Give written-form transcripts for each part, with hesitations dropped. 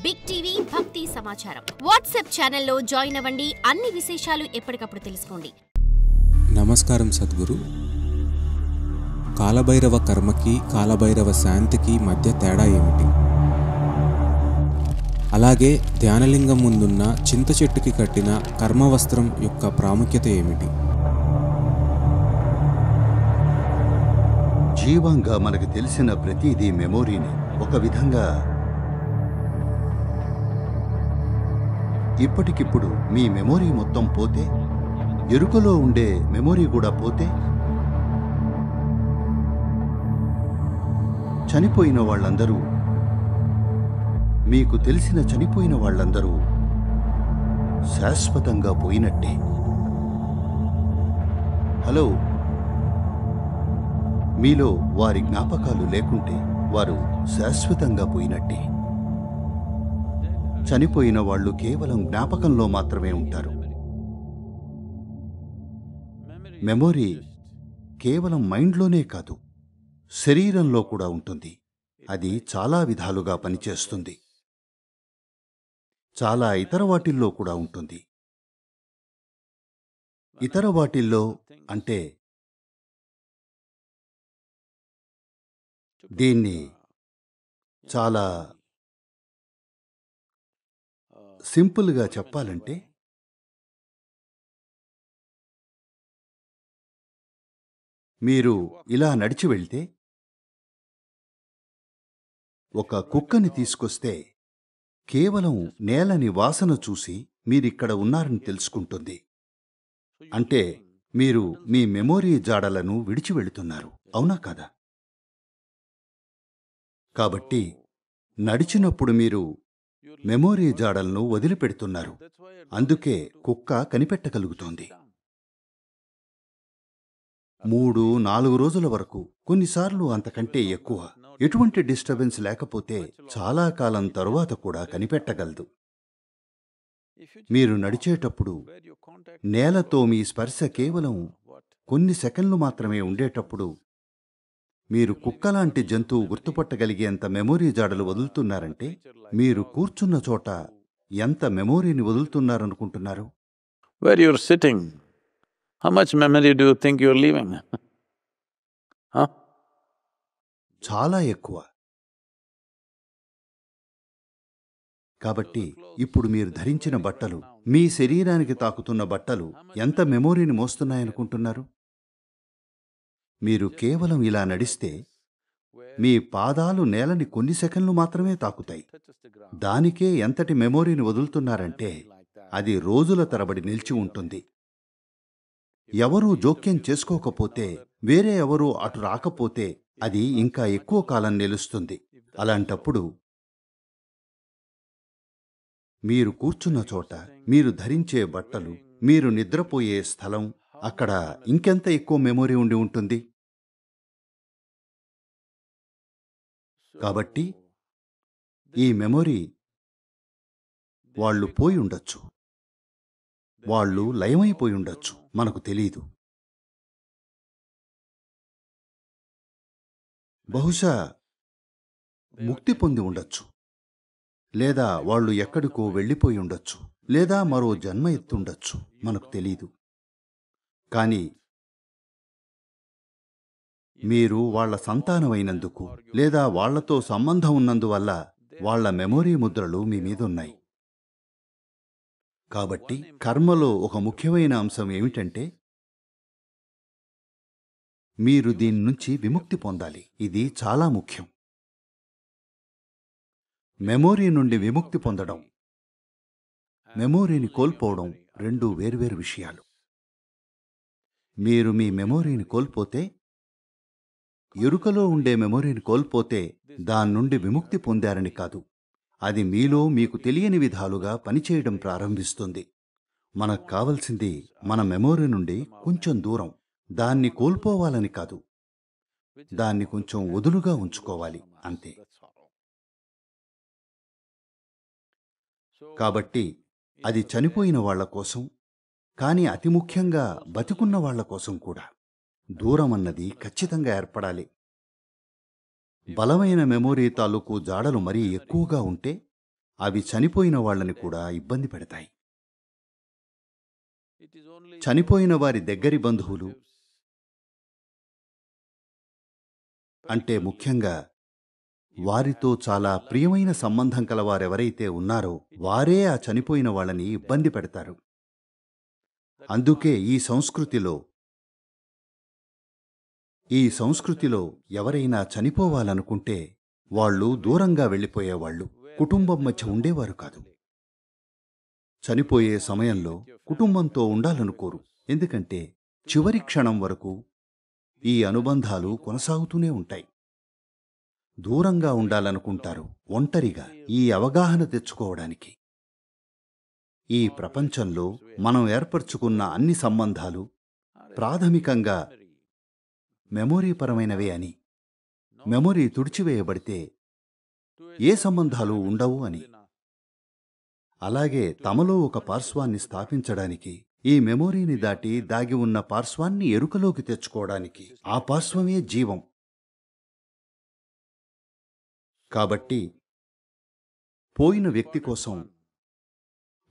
Big TV భక్తి సమాచారం WhatsApp ఛానల్లో జాయిన్ అవ్వండి. అన్ని విశేషాలు ఎప్పటికప్పుడు తెలుసుకోండి. నమస్కారం సద్గురు. కాలభైరవ కర్మకి కాలభైరవ శాంతికి మధ్య తేడా ఏమిటి? అలాగే ధ్యానలింగం ముందున్న చింత చెట్టుకి కట్టిన కర్మవస్త్రం యొక్క ప్రాముఖ్యత ఏమిటి? జీవంగా మనకు తెలిసిన ప్రతిదీ మెమోరీని. ఒక విధంగా ఇప్పటికిప్పుడు మీ మెమోరీ మొత్తం పోతే, ఎరుకలో ఉండే మెమోరీ కూడా పోతే, చనిపోయిన వాళ్ళందరూ, మీకు తెలిసిన చనిపోయిన వాళ్ళందరూ శాశ్వతంగా పోయినట్టే. హలో, మీలో వారి జ్ఞాపకాలు లేకుంటే వారు శాశ్వతంగా పోయినట్టే. చనిపోయిన వాళ్ళు కేవలం జ్ఞాపకంలో మాత్రమే ఉంటారు. మెమొరీ కేవలం మైండ్లోనే కాదు, శరీరంలో కూడా ఉంటుంది. అది చాలా విధాలుగా పనిచేస్తుంది. చాలా ఇతర వాటిల్లో కూడా ఉంటుంది. ఇతర వాటిల్లో అంటే దీన్ని చాలా సింపుల్గా చెప్పాలంటే, మీరు ఇలా నడిచి వెళ్తే ఒక కుక్కని తీసుకొస్తే కేవలం నేలని వాసన చూసి మీరిక్కడ ఉన్నారని తెలుసుకుంటుంది. అంటే మీరు మీ మెమోరీ జాడలను విడిచి వెళుతున్నారు, అవునా కాదా? కాబట్టి నడిచినప్పుడు మీరు మెమోరీ జాడలను వదిలిపెడుతున్నారు. అందుకే కుక్క కనిపెట్టగలుగుతోంది. 3-4 రోజుల వరకు, కొన్నిసార్లు అంతకంటే ఎక్కువ, ఎటువంటి డిస్టర్బెన్స్ లేకపోతే చాలా కాలం తరువాత కూడా కనిపెట్టగలదు. మీరు నడిచేటప్పుడు నేలతో మీ స్పర్శ కేవలం కొన్ని సెకన్లు మాత్రమే ఉండేటప్పుడు మీరు కుక్కలాంటి జంతువు గుర్తుపట్టగలిగేంత మెమోరీ జాడలు వదులుతున్నారంటే, మీరు కూర్చున్న చోట ఎంత మెమోరీని వదులుతున్నారనుకుంటున్నారు? Where you're sitting, how much memory do you think you're leaving? Huh? చాలా ఎక్కువ. కాబట్టి ఇప్పుడు మీరు ధరించిన బట్టలు, మీ శరీరానికి తాకుతున్న బట్టలు ఎంత మెమోరీని మోస్తున్నాయనుకుంటున్నారు? మీరు కేవలం ఇలా నడిస్తే మీ పాదాలు నేలని కొన్ని సెకన్లు మాత్రమే తాకుతాయి. దానికే ఎంతటి మెమోరీని వదులుతున్నారంటే అది రోజుల తరబడి నిలిచి ఉంటుంది. ఎవరూ జోక్యం చేసుకోకపోతే, వేరే ఎవరూ అటు రాకపోతే అది ఇంకా ఎక్కువ కాలం నిలుస్తుంది. అలాంటప్పుడు మీరు కూర్చున్న చోట, మీరు ధరించే బట్టలు, మీరు నిద్రపోయే స్థలం, అక్కడ ఇంకెంత ఎక్కువ మెమొరీ ఉండి ఉంటుంది. కాబట్టి ఈ మెమొరీ వాళ్ళు పోయి ఉండొచ్చు, వాళ్ళు లయమైపోయి ఉండొచ్చు, మనకు తెలీదు. బహుశా ముక్తి పొంది ఉండొచ్చు, లేదా వాళ్ళు ఎక్కడికో వెళ్ళిపోయి ఉండొచ్చు, లేదా మరో జన్మ ఎత్తుండొచ్చు, మనకు తెలీదు. కానీ మీరు వాళ్ల సంతానమైనందుకు, లేదా వాళ్లతో సంబంధం ఉన్నందువల్ల వాళ్ల మెమొరీ ముద్రలు మీ మీదున్నాయి. కాబట్టి కర్మలో ఒక ముఖ్యమైన అంశం ఏమిటంటే, మీరు దీని నుంచి విముక్తి పొందాలి. ఇది చాలా ముఖ్యం. మెమొరీ నుండి విముక్తి పొందడం, మెమొరీని కోల్పోవడం రెండు వేర్వేరు విషయాలు. మీరు మీ మెమొరీని కోల్పోతే, ఎరుకలో ఉండే మెమొరీని కోల్పోతే దాని నుండి విముక్తి పొందారని కాదు, అది మీలో మీకు తెలియని విధాలుగా పనిచేయడం ప్రారంభిస్తుంది. మనకు కావలసింది మన మెమొరీ నుండి కొంచెం దూరం. దాన్ని కోల్పోవాలని కాదు, దాన్ని కొంచెం వదులుగా ఉంచుకోవాలి, అంతే. కాబట్టి అది చనిపోయిన వాళ్ల కోసం, కానీ అతి ముఖ్యంగా బతికున్న వాళ్ల కోసం కూడా దూరం అన్నది ఖచ్చితంగా ఏర్పడాలి. బలమైన మెమొరీ తాలూకు జాడలు మరీ ఎక్కువగా ఉంటే అవి చనిపోయిన వాళ్ళని కూడా ఇబ్బంది పెడతాయి. చనిపోయిన వారి దగ్గరి బంధువులు అంటే ముఖ్యంగా వారితో చాలా ప్రియమైన సంబంధం కలవారెవరైతే ఉన్నారో వారే ఆ చనిపోయిన వాళ్ళని ఇబ్బంది పెడతారు. అందుకే ఈ సంస్కృతిలో ఎవరైనా చనిపోవాలనుకుంటే వాళ్ళు దూరంగా వెళ్ళిపోయేవాళ్ళు, కుటుంబం మధ్య ఉండేవారు కాదు. చనిపోయే సమయంలో కుటుంబంతో ఉండాలనుకోరు. ఎందుకంటే చివరి క్షణం వరకు ఈ అనుబంధాలు కొనసాగుతూనే ఉంటాయి. దూరంగా ఉండాలనుకుంటారు, ఒంటరిగా. ఈ అవగాహన తెచ్చుకోవడానికి ఈ ప్రపంచంలో మనం ఏర్పరచుకున్న అన్ని సంబంధాలు ప్రాథమికంగా మెమొరీపరమైనవే అని, మెమొరీ తుడిచివేయబడితే ఏ సంబంధాలు ఉండవు అని. అలాగే తమలో ఒక పార్శ్వాన్ని స్థాపించడానికి, ఈ మెమొరీని దాటి దాగి ఉన్న పార్శ్వాన్ని ఎరుకలోకి తెచ్చుకోవడానికి, ఆ పార్శ్వమే జీవం. కాబట్టి పోయిన వ్యక్తి కోసం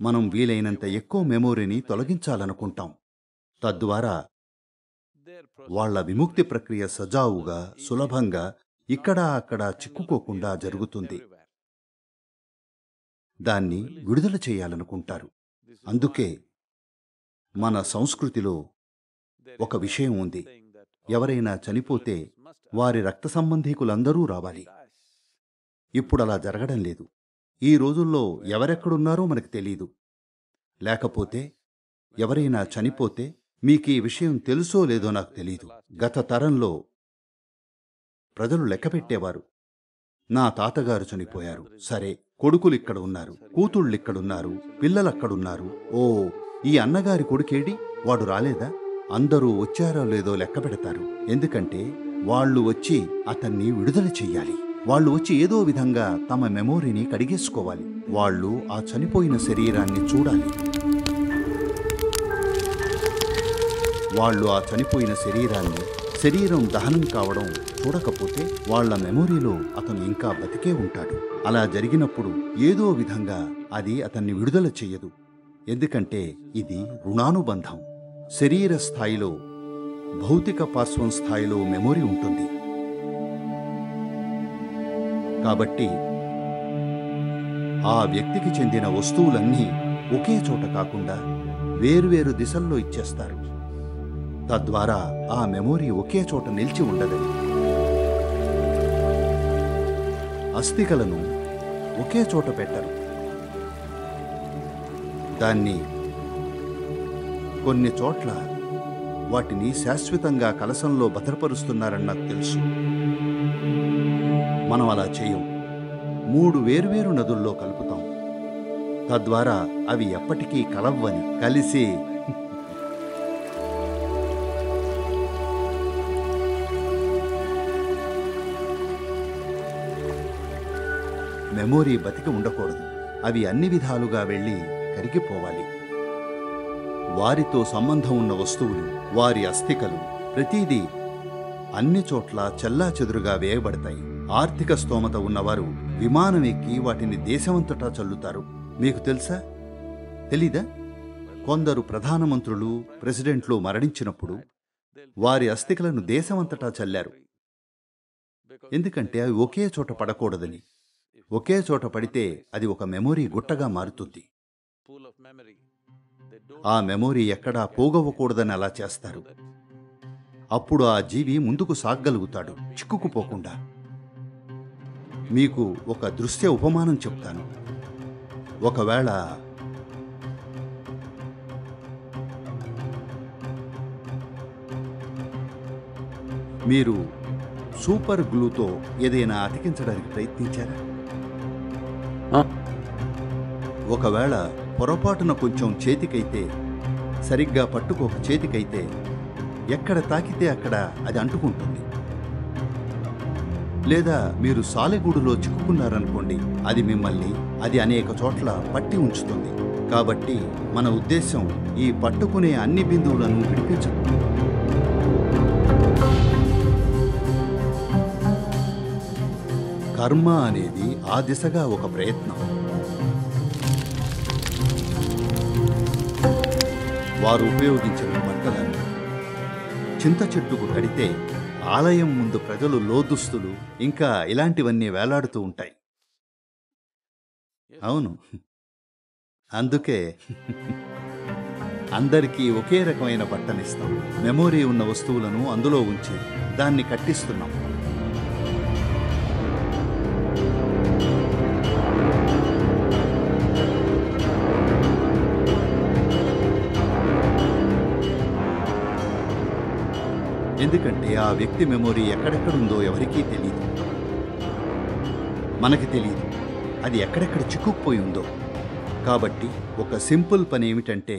మనం వీలైనంత ఎక్కువ మెమొరీని తొలగించాలనుకుంటాం. తద్వారా వాళ్ల విముక్తి ప్రక్రియ సజావుగా, సులభంగా, ఇక్కడా అక్కడా చిక్కుకోకుండా జరుగుతుంది. దాన్ని విడుదల చేయాలనుకుంటారు. అందుకే మన సంస్కృతిలో ఒక విషయం ఉంది. ఎవరైనా చనిపోతే వారి రక్త సంబంధీకులందరూ రావాలి. ఇప్పుడలా జరగడం లేదు. ఈ రోజుల్లో ఎవరెక్కడున్నారో మనకు తెలీదు. లేకపోతే ఎవరైనా చనిపోతే మీకీ విషయం తెలుసో లేదో నాకు తెలీదు. గత తరంలో ప్రజలు లెక్కపెట్టేవారు. నా తాతగారు చనిపోయారు, సరే, కొడుకులిక్కడ ఉన్నారు, కూతుళ్ళిక్కడున్నారు, పిల్లలక్కడున్నారు. ఓ, ఈ అన్నగారి కొడుకేడి, వాడు రాలేదా? అందరూ వచ్చారో లేదో లెక్క పెడతారు. ఎందుకంటే వాళ్ళు వచ్చి అతన్ని విడుదల చెయ్యాలి. వాళ్ళు వచ్చి ఏదో విధంగా తమ మెమొరీని కడిగేసుకోవాలి. వాళ్ళు ఆ చనిపోయిన శరీరాన్ని చూడాలి. వాళ్ళు ఆ చనిపోయిన శరీరం దహనం కావడం చూడకపోతే వాళ్ల మెమొరీలో అతను ఇంకా బతికే ఉంటాడు. అలా జరిగినప్పుడు ఏదో విధంగా అది అతన్ని విడుదల చెయ్యదు. ఎందుకంటే ఇది రుణానుబంధం. శరీర స్థాయిలో, భౌతిక పార్శ్వం స్థాయిలో మెమొరీ ఉంటుంది. కాబట్టి ఆ వ్యక్తికి చెందిన వస్తువులన్నీ ఒకే చోట కాకుండా వేర్వేరు దిశల్లో ఇచ్చేస్తారు. తద్వారా ఆ మెమొరీ ఒకే చోట నిలిచి ఉండదని. అస్థికలను ఒకే చోట పెట్టరు. దాన్ని కొన్ని చోట్ల వాటిని శాశ్వతంగా కలశంలో భద్రపరుస్తున్నారని నాకు తెలుసు. మనం అలా చేయం. 3 వేర్వేరు నదుల్లో కలుపుతాం. తద్వారా అవి ఎప్పటికీ కలవ్వని, కలిసి మెమొరీ బతికి ఉండకూడదు. అవి అన్ని విధాలుగా వెళ్ళి కరిగిపోవాలి. వారితో సంబంధం ఉన్న వస్తువులు, వారి అస్థికలు, ప్రతిదీ అన్ని చోట్ల చెల్లాచెదురుగా వేయబడతాయి. ఆర్థిక స్తోమత ఉన్నవారు విమానం ఎక్కి వాటిని దేశమంతటా చల్లుతారు. మీకు తెలుసా? తెలీదా? కొందరు ప్రధానమంత్రులు, ప్రెసిడెంట్లు మరణించినప్పుడు వారి అస్థికలను దేశమంతటా చల్లారు. ఎందుకంటే అవి ఒకే చోట పడకూడదని. ఒకే చోట పడితే అది ఒక మెమొరీ గుట్టగా మారుతుంది. ఆ మెమొరీ ఎక్కడా పోగవ్వకూడదని అలా చేస్తారు. అప్పుడు ఆ జీవి ముందుకు సాగగలుగుతాడు, చిక్కుకుపోకుండా. మీకు ఒక దృశ్య ఉపమానం చెప్తాను. ఒకవేళ మీరు సూపర్ గ్లూతో ఏదైనా అతికించడానికి ప్రయత్నించారా? ఒకవేళ పొరపాటున కొంచెం చేతికైతే, సరిగ్గా పట్టుకోక చేతికైతే, ఎక్కడ తాకితే అక్కడ అది అంటుకుంటుంది. లేదా మీరు సాలెగూడులో చిక్కుకున్నారనుకోండి, అది అనేక చోట్ల పట్టి ఉంచుతుంది. కాబట్టి మన ఉద్దేశం ఈ పట్టుకునే అన్ని బిందువులను విడిపించడం. కర్మ అనేది ఆ దిశగా ఒక ప్రయత్నం. వారు ఉపయోగించిన బట్టలను చింత చెట్టుకు కడితే ఆలయం ముందు ప్రజలు లోదుస్తులు ఇంకా ఇలాంటివన్నీ వేలాడుతూ ఉంటాయి. అవును, అందుకే అందరికీ ఒకే రకమైన బట్టనిస్తాం. మెమొరీ ఉన్న వస్తువులను అందులో ఉంచి దాన్ని కట్టిస్తున్నాం. ఎందుకంటే ఆ వ్యక్తి మెమొరీ ఎక్కడెక్కడుందో ఎవరికీ తెలియదు, మనకి తెలియదు అది ఎక్కడెక్కడ చిక్కుకుపోయి ఉందో. కాబట్టి ఒక సింపుల్ పని ఏమిటంటే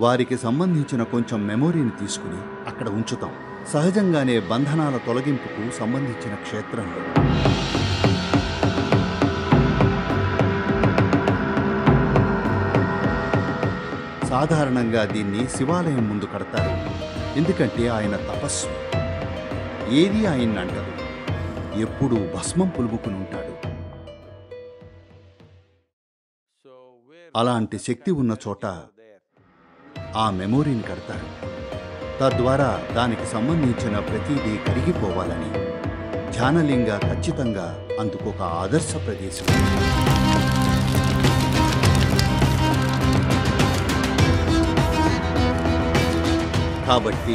వారికి సంబంధించిన కొంచెం మెమొరీని తీసుకుని అక్కడ ఉంచుతాం. సహజంగానే బంధనాల తొలగింపుకు సంబంధించిన క్షేత్రంలో. సాధారణంగా దీన్ని శివాలయం ముందు కడతారు, ఎందుకంటే ఆయన తపస్సు. ఏది ఆయన అంటారు, ఎప్పుడూ భస్మం పులుముకుని ఉంటాడు. అలాంటి శక్తి ఉన్న చోట ఆ మెమొరీని కడతారు. తద్వారా దానికి సంబంధించిన ప్రతిదీ కరిగిపోవాలని. ధ్యానలింగ ఖచ్చితంగా అందుకొక ఆదర్శ ప్రదేశం. కాబట్టి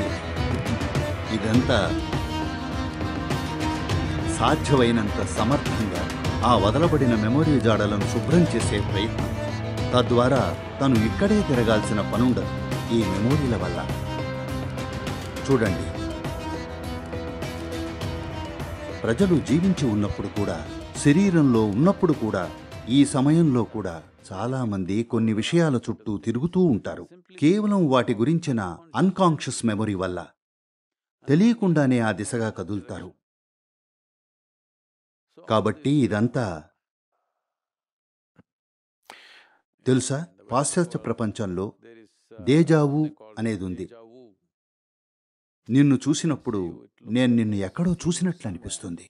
ఇదంతా సాధ్యమైనంత సమర్థంగా ఆ వదలబడిన మెమొరీ జాడలను శుభ్రం చేసే ప్రయత్నం. తద్వారా తను ఇక్కడే తిరగాల్సిన పనుండదు ఈ మెమొరీల వల్ల. చూడండి, ప్రజలు జీవించి ఉన్నప్పుడు కూడా, శరీరంలో ఉన్నప్పుడు కూడా, ఈ సమయంలో కూడా చాలామంది కొన్ని విషయాల చుట్టూ తిరుగుతూ ఉంటారు. కేవలం వాటి గురించిన అన్కాన్షియస్ మెమొరీ వల్ల తెలియకుండానే ఆ దిశగా కదులుతారు. కాబట్టి ఇదంతా తెలుసా, పాశ్చాత్య ప్రపంచంలో దేజావు అనేది ఉంది. నిన్ను చూసినప్పుడు నేను నిన్ను ఎక్కడో చూసినట్లు అనిపిస్తుంది.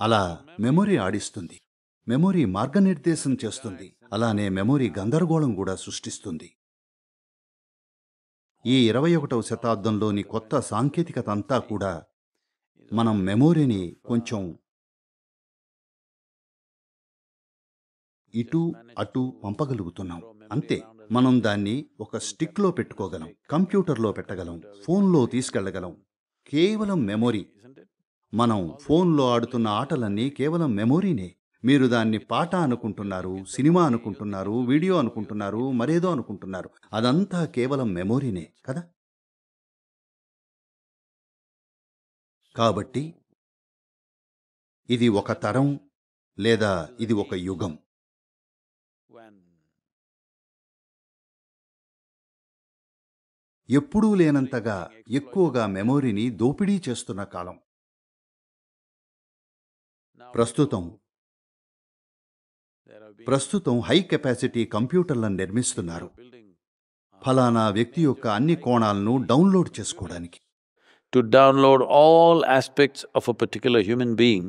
అలా మెమొరీ ఆడిస్తుంది, మెమొరీ మార్గనిర్దేశం చేస్తుంది. అలానే మెమొరీ గందరగోళం కూడా సృష్టిస్తుంది. ఈ 21వ శతాబ్దంలోని కొత్త సాంకేతికత అంతా కూడా మనం మెమొరీని కొంచెం ఇటు అటు పంపగలుగుతున్నాం అంతే. మనం దాన్ని ఒక స్టిక్లో పెట్టుకోగలం, కంప్యూటర్లో పెట్టగలం, ఫోన్లో తీసుకెళ్లగలం. కేవలం మెమొరీ. మనం ఫోన్లో ఆడుతున్న ఆటలన్నీ కేవలం మెమొరీనే. మీరు దాన్ని పాట అనుకుంటున్నారు, సినిమా అనుకుంటున్నారు, వీడియో అనుకుంటున్నారు, మరేదో అనుకుంటున్నారు. అదంతా కేవలం మెమొరీనే కదా. కాబట్టి ఇది ఒక తరం లేదా ఇది ఒక యుగం. ఎప్పుడూ లేనంతగా ఎక్కువగా మెమొరీని దోపిడీ చేస్తున్న కాలం. ప్రస్తుతం హై కెపాసిటీ కంప్యూటర్లను నిర్మిస్తున్నారు, ఫలానా వ్యక్తి యొక్క అన్ని కోణాలను డౌన్లోడ్ చేసుకోవడానికి. To download all aspects of a particular human being.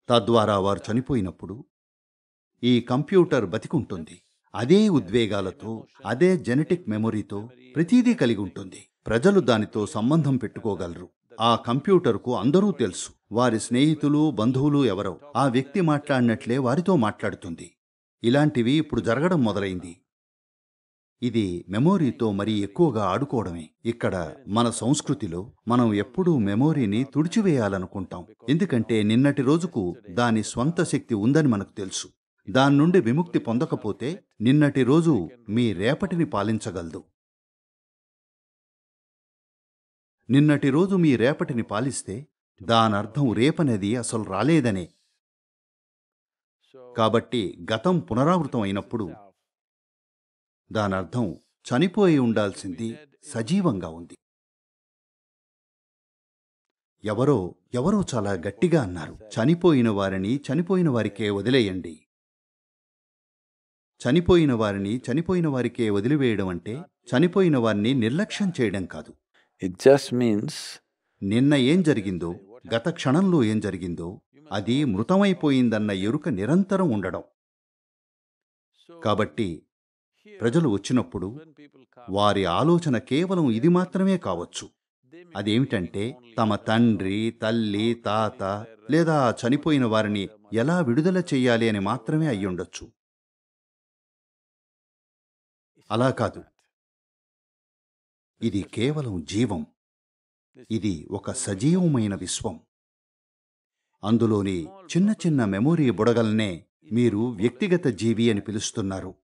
తద్వారా వారు చనిపోయినప్పుడు ఈ కంప్యూటర్ బతికుంటుంది. అదే ఉద్వేగాలతో, అదే జెనెటిక్ మెమొరీతో ప్రతిదీ కలిగి ఉంటుంది. ప్రజలు దానితో సంబంధం పెట్టుకోగలరు. ఆ కంప్యూటర్కు అందరూ తెలుసు, వారి స్నేహితులు, బంధువులు ఎవరో. ఆ వ్యక్తి మాట్లాడినట్లే వారితో మాట్లాడుతుంది. ఇలాంటివి ఇప్పుడు జరగడం మొదలైంది. ఇది మెమొరీతో మరీ ఎక్కువగా ఆడుకోవడమే. ఇక్కడ మన సంస్కృతిలో మనం ఎప్పుడూ మెమొరీని తుడిచివేయాలనుకుంటాం, ఎందుకంటే నిన్నటి రోజుకు దాని స్వంత శక్తి ఉందని మనకు తెలుసు. దాని నుండి విముక్తి పొందకపోతే నిన్నటి రోజు మీ రేపటిని పాలించగలదు. నిన్నటి రోజు మీ రేపటిని పాలిస్తే దానర్థం రేపనేది అసలు రాలేదనే. కాబట్టి గతం పునరావృతం అయినప్పుడు దానర్థం చనిపోయి ఉండాల్సింది సజీవంగా ఉంది. ఎవరో చాలా గట్టిగా అన్నారు, చనిపోయిన వారిని చనిపోయిన వారికే వదిలేయండి. చనిపోయిన వారికే వదిలివేయడం అంటే చనిపోయిన వారిని నిర్లక్ష్యం చేయడం కాదు. It just means నిన్న ఏం జరిగిందో, గత క్షణంలో ఏం జరిగిందో అది మృతమైపోయిందన్న ఎరుక నిరంతరం ఉండడం. కాబట్టి ప్రజలు వచ్చినప్పుడు వారి ఆలోచన కేవలం ఇది మాత్రమే కావచ్చు. అదేమిటంటే తమ తండ్రి, తల్లి, తాత లేదా చనిపోయిన వారిని ఎలా విడుదల చెయ్యాలి అని మాత్రమే అయ్యుండొచ్చు. అలా కాదు. ఇది కేవలం జీవం. ఇది ఒక సజీవమైన విశ్వం. అందులోని చిన్న చిన్న మెమొరీ బుడగల్నే మీరు వ్యక్తిగత జీవి అని పిలుస్తున్నారు.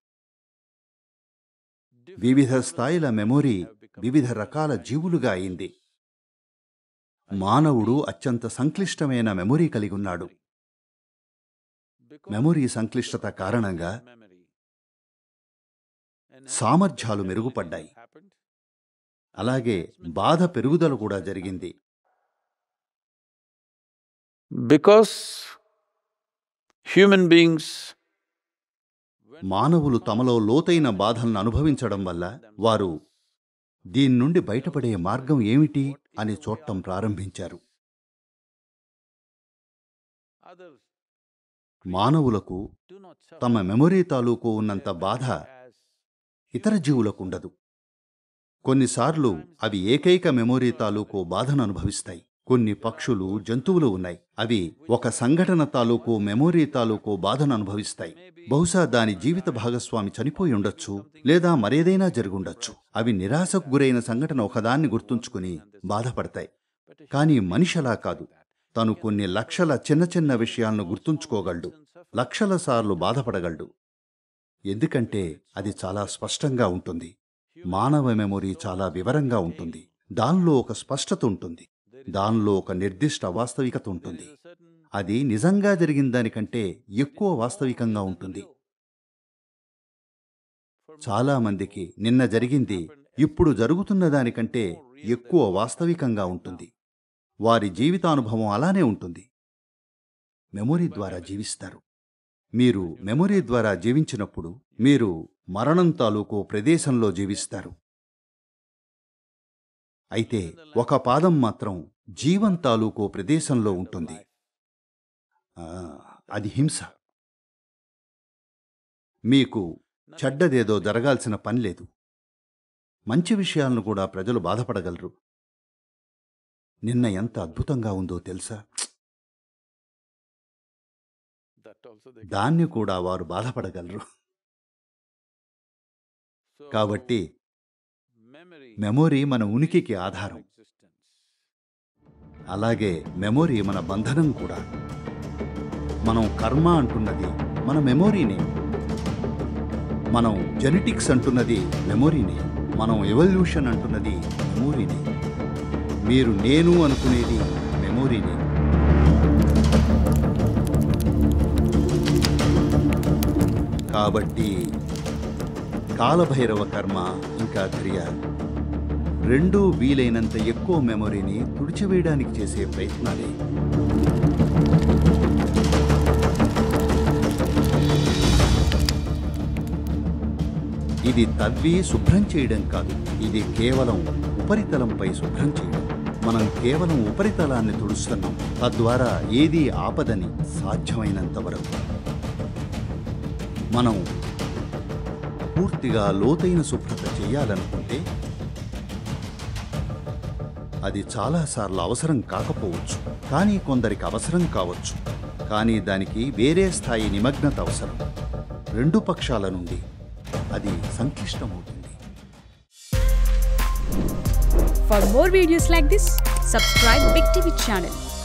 వివిధ స్థాయిల మెమొరీ వివిధ రకాల జీవులుగా అయింది. మానవుడు అత్యంత సంక్లిష్టమైన మెమొరీ కలిగి ఉన్నాడు. మెమొరీ సంక్లిష్టత కారణంగా సామర్థ్యాలు మెరుగుపడ్డాయి. అలాగే బాధ పెరుగుదల కూడా జరిగింది. Because human beings, మానవులు తమలో లోతైన బాధలను అనుభవించడం వల్ల వారు దీని నుండి బయటపడే మార్గం ఏమిటి అని చూడటం ప్రారంభించారు. మానవులకు తమ మెమొరీ తాలూకు ఉన్నంత బాధ ఇతర జీవులకు ఉండదు. కొన్నిసార్లు అవి ఏకైక మెమొరీ తాలూకు బాధను అనుభవిస్తాయి. కొన్ని పక్షులు, జంతువులు ఉన్నాయి. అవి ఒక సంఘటన తాలూకు మెమొరీ తాలూకు బాధను అనుభవిస్తాయి. బహుశా దాని జీవిత భాగస్వామి చనిపోయి ఉండొచ్చు, లేదా మరేదైనా జరుగుండొచ్చు. అవి నిరాశకు గురైన సంఘటన ఒకదాన్ని గుర్తుంచుకుని బాధపడతాయి. కానీ మనిషి అలా కాదు. తను కొన్ని లక్షల చిన్న చిన్న విషయాలను గుర్తుంచుకోగలడు, లక్షల సార్లు బాధపడగలడు. ఎందుకంటే అది చాలా స్పష్టంగా ఉంటుంది. మానవ మెమొరీ చాలా వివరంగా ఉంటుంది. దానిలో ఒక స్పష్టత ఉంటుంది. దానిలో ఒక నిర్దిష్ట వాస్తవికత ఉంటుంది. అది నిజంగా జరిగిన దానికంటే ఎక్కువ వాస్తవికంగా ఉంటుంది. చాలామందికి నిన్న జరిగింది ఇప్పుడు జరుగుతున్న దానికంటే ఎక్కువ వాస్తవికంగా ఉంటుంది. వారి జీవితానుభవం అలానే ఉంటుంది. మెమొరీ ద్వారా జీవిస్తారు. మీరు మెమొరీ ద్వారా జీవించినప్పుడు మీరు మరణం తాలూకు ప్రదేశంలో జీవిస్తారు. అయితే ఒక పాదం మాత్రం జీవం తాలూకు ప్రదేశంలో ఉంటుంది. అది హింస. మీకు చెడ్డదేదో జరగాల్సిన పని లేదు. మంచి విషయాలను కూడా ప్రజలు బాధపడగలరు. నిన్న ఎంత అద్భుతంగా ఉందో తెలుసా? దాన్ని కూడా వారు బాధపడగలరు. కాబట్టి మెమొరీ మన ఉనికికి ఆధారం. అలాగే మెమొరీ మన బంధనం కూడా. మనం కర్మ అంటున్నది మన మెమొరీనే. మనం జెనెటిక్స్ అంటున్నది మెమొరీనే. మనం ఎవల్యూషన్ అంటున్నది మెమొరీనే. మీరు నేను అనుకునేది మెమొరీనే. కాబట్టి కాలభైరవ కర్మ ఇంకా క్రియ రెండూ వీలైనంత ఎక్కువ మెమొరీని తుడిచివేయడానికి చేసే ప్రయత్నాలే. ఇది తవ్వి శుభ్రం చేయడం కాదు. ఇది కేవలం ఉపరితలంపై శుభ్రం చేయడం. మనం కేవలం ఉపరితలాన్ని తుడుస్తున్నాం. తద్వారా ఏదీ ఆపదని సాధ్యమైనంత వరకు. మనం పూర్తిగా లోతైన శుభ్రత చేయాలనుకుంటే అది చాలాసార్లు అవసరం కాకపోవచ్చు, కానీ కొందరికి అవసరం కావచ్చు. కానీ దానికి వేరే స్థాయి నిమగ్నత అవసరం. రెండు పక్షాల నుండి అది సంక్లిష్టమవుతుంది. For more videos like this, subscribe Big TV channel.